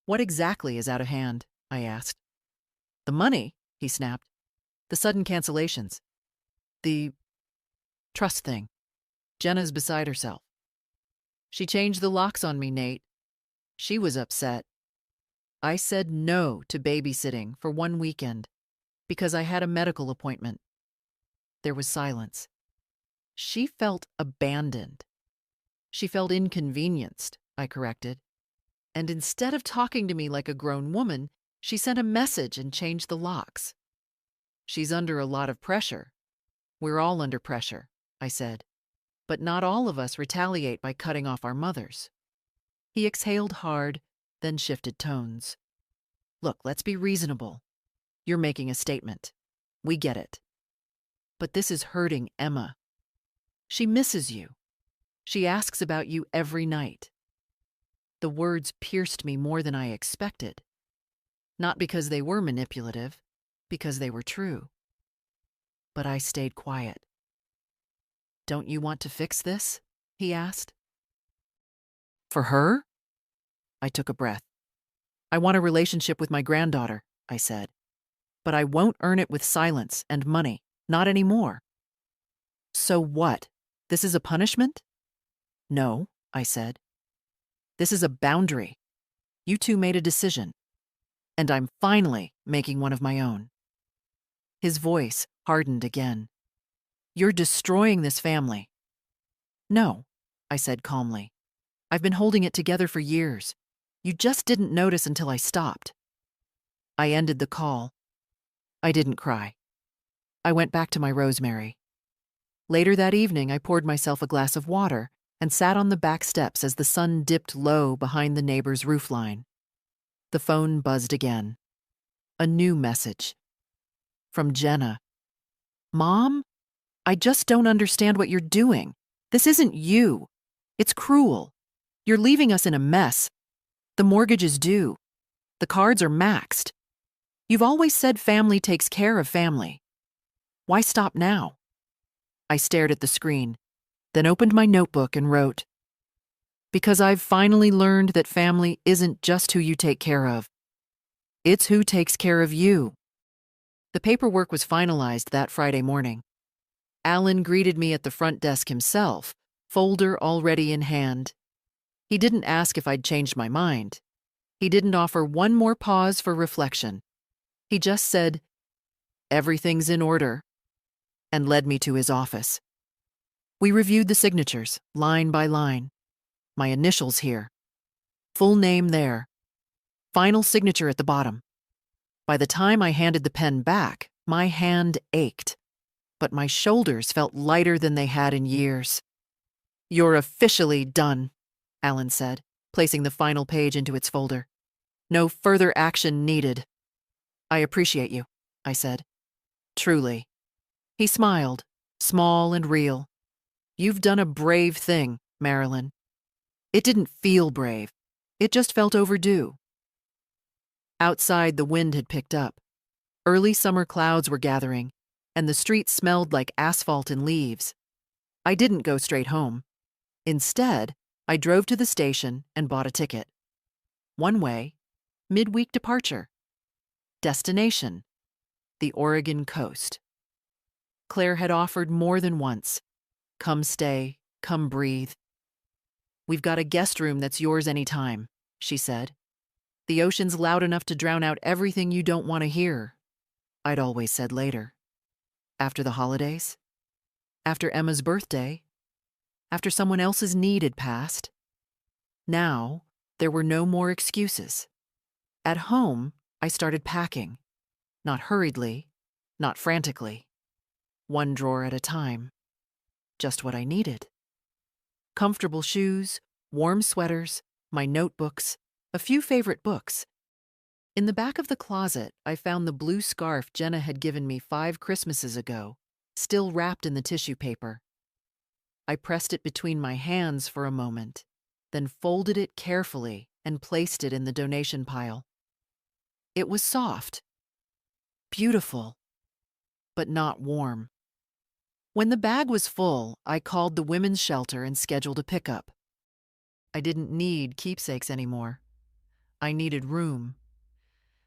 "What exactly is out of hand?" I asked. "The money," he snapped. "The sudden cancellations. The trust thing. Jenna's beside herself. She changed the locks on me, Nate. She was upset. I said no to babysitting for one weekend because I had a medical appointment." There was silence. "She felt abandoned." "She felt inconvenienced," I corrected. "And instead of talking to me like a grown woman, she sent a message and changed the locks." "She's under a lot of pressure." "We're all under pressure," I said. "But not all of us retaliate by cutting off our mothers." He exhaled hard, then shifted tones. "Look, let's be reasonable. You're making a statement. We get it. But this is hurting Emma. She misses you. She asks about you every night." The words pierced me more than I expected. Not because they were manipulative, because they were true. But I stayed quiet. "Don't you want to fix this?" he asked. "For her?" I took a breath. "I want a relationship with my granddaughter," I said. "But I won't earn it with silence and money. Not anymore." "So what? This is a punishment?" "No," I said. "This is a boundary. You two made a decision. And I'm finally making one of my own." His voice hardened again. "You're destroying this family." "No," I said calmly. "I've been holding it together for years. You just didn't notice until I stopped." I ended the call. I didn't cry. I went back to my rosemary. Later that evening, I poured myself a glass of water and sat on the back steps as the sun dipped low behind the neighbor's roofline. The phone buzzed again. A new message. From Jenna. "Mom, I just don't understand what you're doing. This isn't you. It's cruel. You're leaving us in a mess. The mortgage is due. The cards are maxed. You've always said family takes care of family. Why stop now?" I stared at the screen, then opened my notebook and wrote, "Because I've finally learned that family isn't just who you take care of. It's who takes care of you." The paperwork was finalized that Friday morning. Alan greeted me at the front desk himself, folder already in hand. He didn't ask if I'd changed my mind. He didn't offer one more pause for reflection. He just said, "Everything's in order," and led me to his office. We reviewed the signatures, line by line. My initials here. Full name there. Final signature at the bottom. By the time I handed the pen back, my hand ached, but my shoulders felt lighter than they had in years. "You're officially done," Alan said, placing the final page into its folder. "No further action needed." "I appreciate you," I said. "Truly." He smiled, small and real. "You've done a brave thing, Marilyn." It didn't feel brave. It just felt overdue. Outside, the wind had picked up. Early summer clouds were gathering, and the streets smelled like asphalt and leaves. I didn't go straight home. Instead, I drove to the station and bought a ticket. One way, midweek departure. Destination, the Oregon coast. Claire had offered more than once. "Come stay, come breathe. We've got a guest room that's yours anytime," she said. "The ocean's loud enough to drown out everything you don't want to hear." I'd always said later. After the holidays? After Emma's birthday? After someone else's need had passed? Now, there were no more excuses. At home, I started packing. Not hurriedly, not frantically. One drawer at a time. Just what I needed. Comfortable shoes, warm sweaters, my notebooks, a few favorite books. In the back of the closet, I found the blue scarf Jenna had given me 5 Christmases ago, still wrapped in the tissue paper. I pressed it between my hands for a moment, then folded it carefully and placed it in the donation pile. It was soft, beautiful, but not warm. When the bag was full, I called the women's shelter and scheduled a pickup. I didn't need keepsakes anymore. I needed room.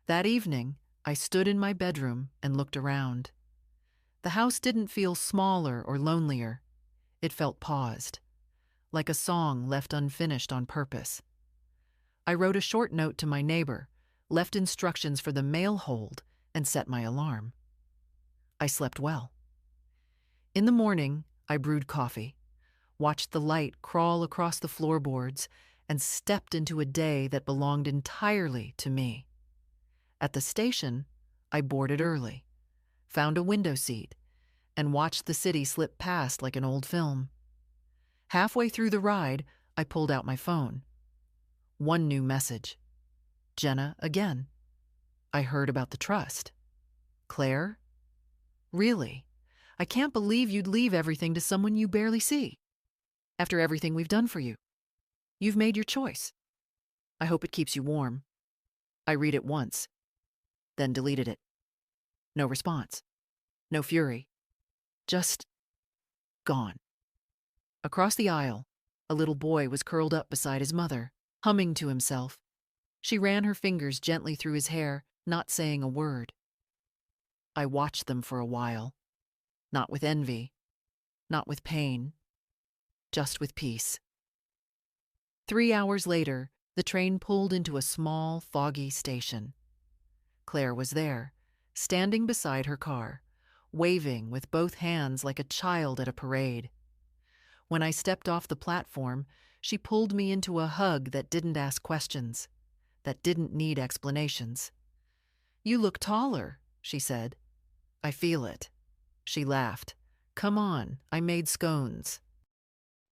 That evening, I stood in my bedroom and looked around. The house didn't feel smaller or lonelier. It felt paused, like a song left unfinished on purpose. I wrote a short note to my neighbor, left instructions for the mail hold, and set my alarm. I slept well. In the morning, I brewed coffee, watched the light crawl across the floorboards, and stepped into a day that belonged entirely to me. At the station, I boarded early, found a window seat, and watched the city slip past like an old film. Halfway through the ride, I pulled out my phone. One new message. "Jenna again. I heard about the trust." "Claire? Really? I can't believe you'd leave everything to someone you barely see. After everything we've done for you. You've made your choice. I hope it keeps you warm." I read it once, then deleted it. No response. No fury. Just gone. Across the aisle, a little boy was curled up beside his mother, humming to himself. She ran her fingers gently through his hair, not saying a word. I watched them for a while, not with envy, not with pain, just with peace. 3 hours later, the train pulled into a small, foggy station. Claire was there, standing beside her car, waving with both hands like a child at a parade. When I stepped off the platform, she pulled me into a hug that didn't ask questions. that didn't need explanations. "You look taller," she said. "I feel it." She laughed. "Come on, I made scones.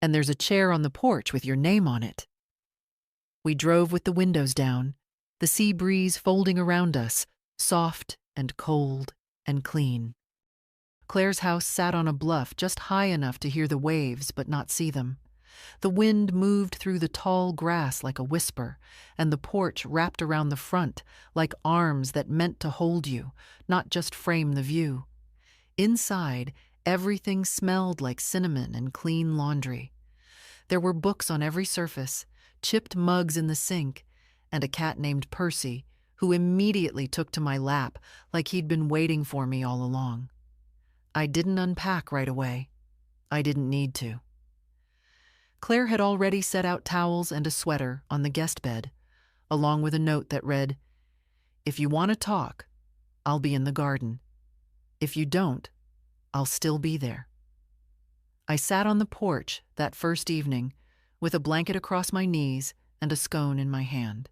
And there's a chair on the porch with your name on it." We drove with the windows down, the sea breeze folding around us, soft and cold and clean. Claire's house sat on a bluff just high enough to hear the waves but not see them. The wind moved through the tall grass like a whisper, and the porch wrapped around the front like arms that meant to hold you, not just frame the view. Inside, everything smelled like cinnamon and clean laundry. There were books on every surface, chipped mugs in the sink, and a cat named Percy, who immediately took to my lap like he'd been waiting for me all along. I didn't unpack right away. I didn't need to. Claire had already set out towels and a sweater on the guest bed, along with a note that read, "If you want to talk, I'll be in the garden. If you don't, I'll still be there." I sat on the porch that first evening with a blanket across my knees and a scone in my hand.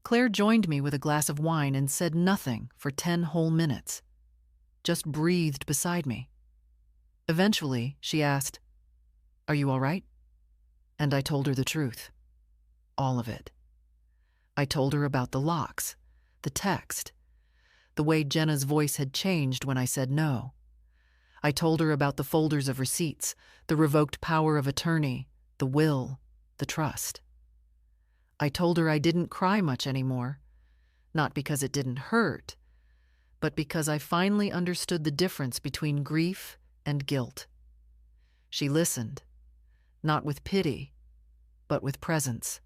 Claire joined me with a glass of wine and said nothing for 10 whole minutes, just breathed beside me. Eventually, she asked, "Are you all right?" And I told her the truth. All of it. I told her about the locks, the text, the way Jenna's voice had changed when I said no. I told her about the folders of receipts, the revoked power of attorney, the will, the trust. I told her I didn't cry much anymore, not because it didn't hurt, but because I finally understood the difference between grief and guilt. She listened, not with pity, but with presence.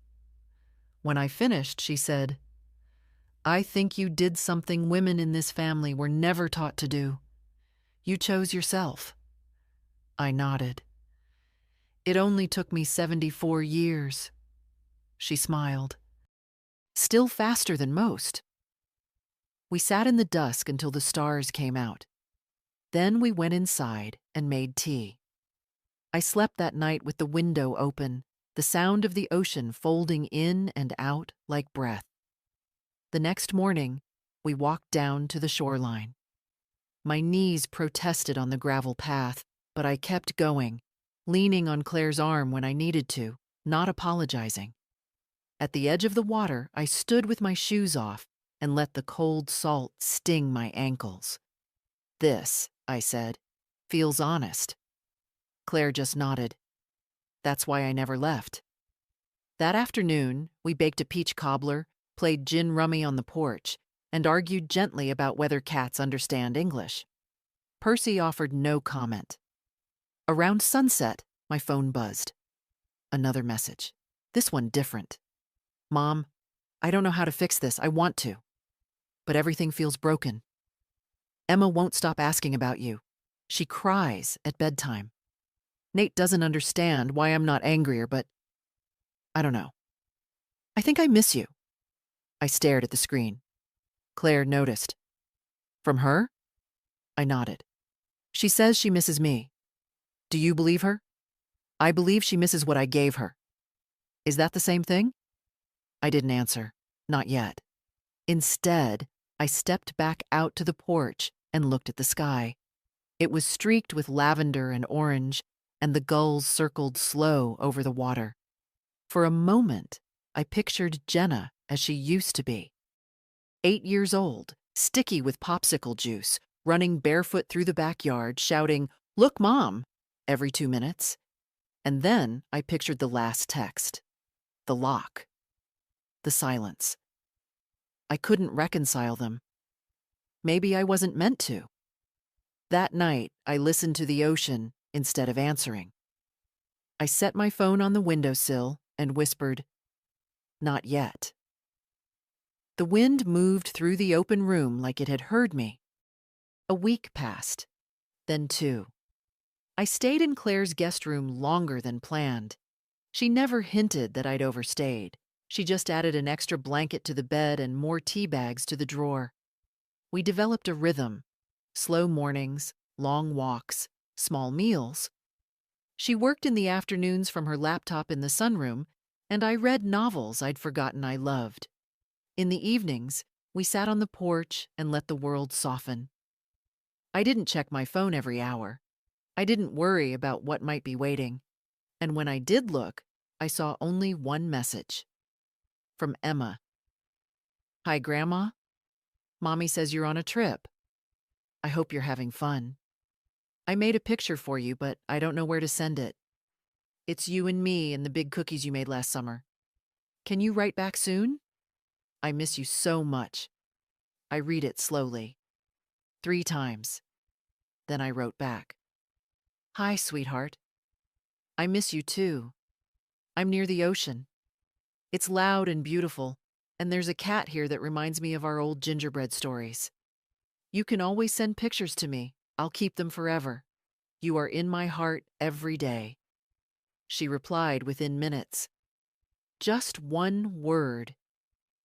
When I finished, she said, "I think you did something women in this family were never taught to do. You chose yourself." I nodded. "It only took me 74 years. She smiled. "Still faster than most." We sat in the dusk until the stars came out. Then we went inside and made tea. I slept that night with the window open, the sound of the ocean folding in and out like breath. The next morning, we walked down to the shoreline. My knees protested on the gravel path, but I kept going, leaning on Claire's arm when I needed to, not apologizing. At the edge of the water, I stood with my shoes off and let the cold salt sting my ankles. "This," I said, "feels honest." Claire just nodded. That's why I never left. That afternoon, we baked a peach cobbler, played gin rummy on the porch, and argued gently about whether cats understand English. Percy offered no comment. Around sunset, my phone buzzed. Another message. This one different. "Mom, I don't know how to fix this. I want to. But everything feels broken. Emma won't stop asking about you. She cries at bedtime. Nate doesn't understand why I'm not angrier, but I don't know. I think I miss you." I stared at the screen. Claire noticed. "From her?" I nodded. "She says she misses me. Do you believe her?" "I believe she misses what I gave her." "Is that the same thing?" I didn't answer. Not yet. Instead, I stepped back out to the porch and looked at the sky. It was streaked with lavender and orange, and the gulls circled slow over the water. For a moment, I pictured Jenna as she used to be. 8 years old, sticky with popsicle juice, running barefoot through the backyard, shouting, "Look, Mom," every 2 minutes. And then I pictured the last text. The lock. The silence. I couldn't reconcile them. Maybe I wasn't meant to. That night, I listened to the ocean instead of answering. I set my phone on the windowsill and whispered, "Not yet." The wind moved through the open room like it had heard me. A week passed, then 2. I stayed in Claire's guest room longer than planned. She never hinted that I'd overstayed. She just added an extra blanket to the bed and more tea bags to the drawer. We developed a rhythm: slow mornings, long walks, small meals. She worked in the afternoons from her laptop in the sunroom, and I read novels I'd forgotten I loved, In the evenings, we sat on the porch and let the world soften. I didn't check my phone every hour. I didn't worry about what might be waiting. And when I did look, I saw only one message. From Emma. Hi, Grandma. Mommy says you're on a trip. I hope you're having fun. I made a picture for you, but I don't know where to send it. It's you and me and the big cookies you made last summer. Can you write back soon? I miss you so much. I read it slowly. 3 times. Then I wrote back. Hi, sweetheart. I miss you too. I'm near the ocean. It's loud and beautiful, and there's a cat here that reminds me of our old gingerbread stories. You can always send pictures to me. I'll keep them forever. You are in my heart every day. She replied within minutes. Just one word.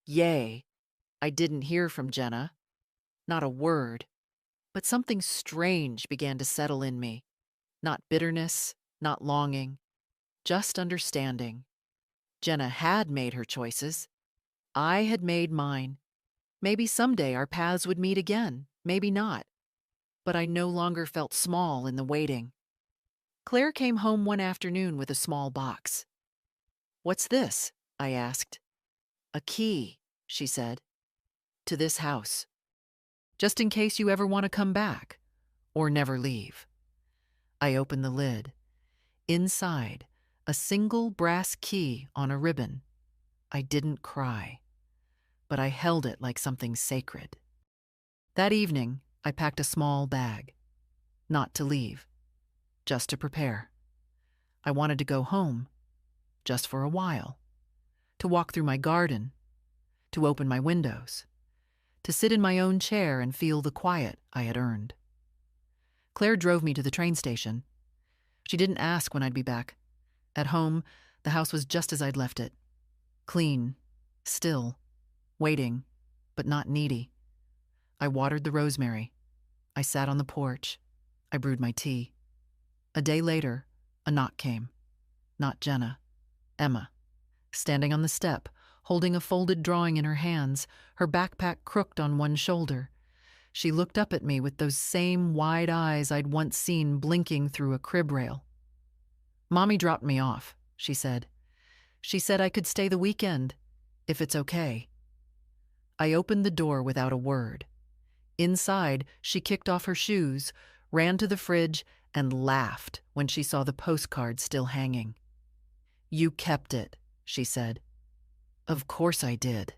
Yay. I didn't hear from Jenna. Not a word. But something strange began to settle in me. Not bitterness, not longing, just understanding. Jenna had made her choices. I had made mine. Maybe someday our paths would meet again, maybe not. But I no longer felt small in the waiting. Claire came home one afternoon with a small box. What's this? I asked. A key, she said, to this house. Just in case you ever want to come back, or never leave. I opened the lid. Inside, a single brass key on a ribbon. I didn't cry, but I held it like something sacred. That evening, I packed a small bag. Not to leave, just to prepare. I wanted to go home, just for a while. To walk through my garden, to open my windows, to sit in my own chair and feel the quiet I had earned. Claire drove me to the train station. She didn't ask when I'd be back. At home, the house was just as I'd left it. Clean, still, waiting, but not needy. I watered the rosemary. I sat on the porch. I brewed my tea. A day later, a knock came. Not Jenna, Emma. Standing on the step, holding a folded drawing in her hands, her backpack crooked on one shoulder. She looked up at me with those same wide eyes I'd once seen blinking through a crib rail. Mommy dropped me off, she said. She said I could stay the weekend, if it's okay. I opened the door without a word. Inside, she kicked off her shoes, ran to the fridge, and laughed when she saw the postcard still hanging. You kept it, she said. Of course I did.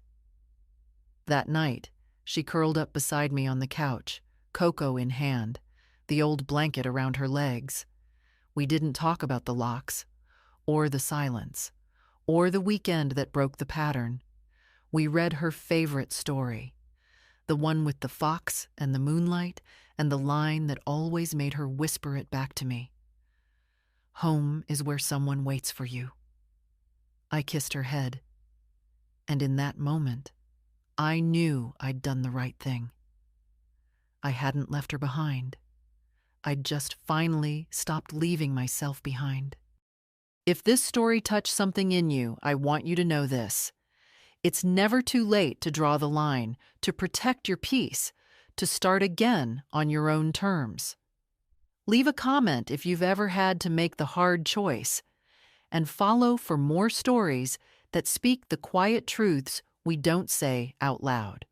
That night, she curled up beside me on the couch, cocoa in hand, the old blanket around her legs. We didn't talk about the locks, or the silence, or the weekend that broke the pattern. We read her favorite story, the one with the fox and the moonlight and the line that always made her whisper it back to me. Home is where someone waits for you. I kissed her head, and in that moment, I knew I'd done the right thing. I hadn't left her behind. I'd just finally stopped leaving myself behind. If this story touched something in you, I want you to know this. It's never too late to draw the line, to protect your peace, to start again on your own terms. Leave a comment if you've ever had to make the hard choice, and follow for more stories that speak the quiet truths we don't say out loud.